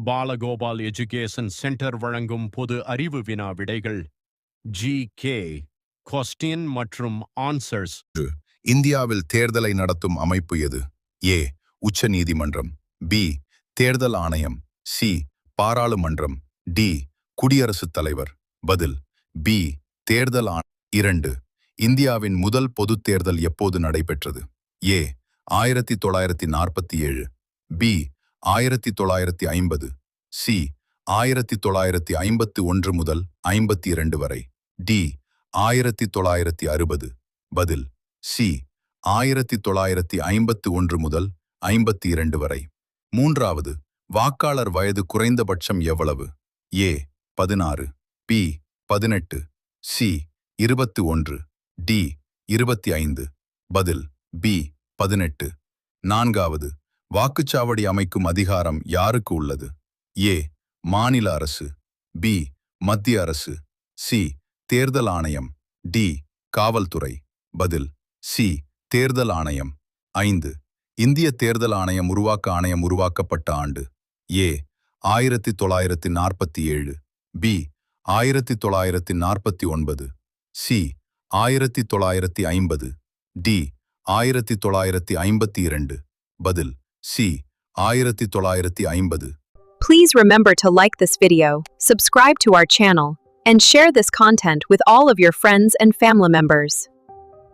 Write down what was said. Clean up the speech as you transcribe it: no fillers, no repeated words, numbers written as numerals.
Balagopal education centre வழங்கும் பொது அறிவு வினா விடைகள் GK கொஸ்டின் மற்றும் ஆன்சர்ஸ். இந்தியாவில் தேர்தலை நடத்தும் அமைப்பு எது? ஏ. உச்ச நீதிமன்றம். பி. தேர்தல் ஆணையம். சி. பாராளுமன்றம். டி. குடியரசுத் தலைவர். பதில் பி. தேர்தல் 2. இந்தியாவின் முதல் பொதுத் தேர்தல் எப்போது நடைபெற்றது? ஏ. 1947. பி. 1950. சி. 1951 முதல் 52 வரை. டி. 1960. பதில் சி. 1951 முதல் 52 வரை. 3. வாக்காளர் வயது குறைந்தபட்சம் எவ்வளவு? ஏ. 16. பி. 18. சி. 21. டி. 25. பதில் பி. 18. 4. வாக்குச்சாவடி அமைக்கும் அதிகாரம் யாருக்கு உள்ளது? ஏ. மாநில அரசு. பி. மத்திய அரசு. சி. தேர்தல் ஆணையம். டி. காவல்துறை. பதில் சி. தேர்தல் ஆணையம். 5. இந்திய தேர்தல் ஆணையம் உருவாக்கப்பட்ட ஆண்டு. ஏ. 1947. பி. 1949. சி. 1950. டி. 1952. பதில் C. 1950. Please remember to like this video, subscribe to our channel, and share this content with all of your friends and family members.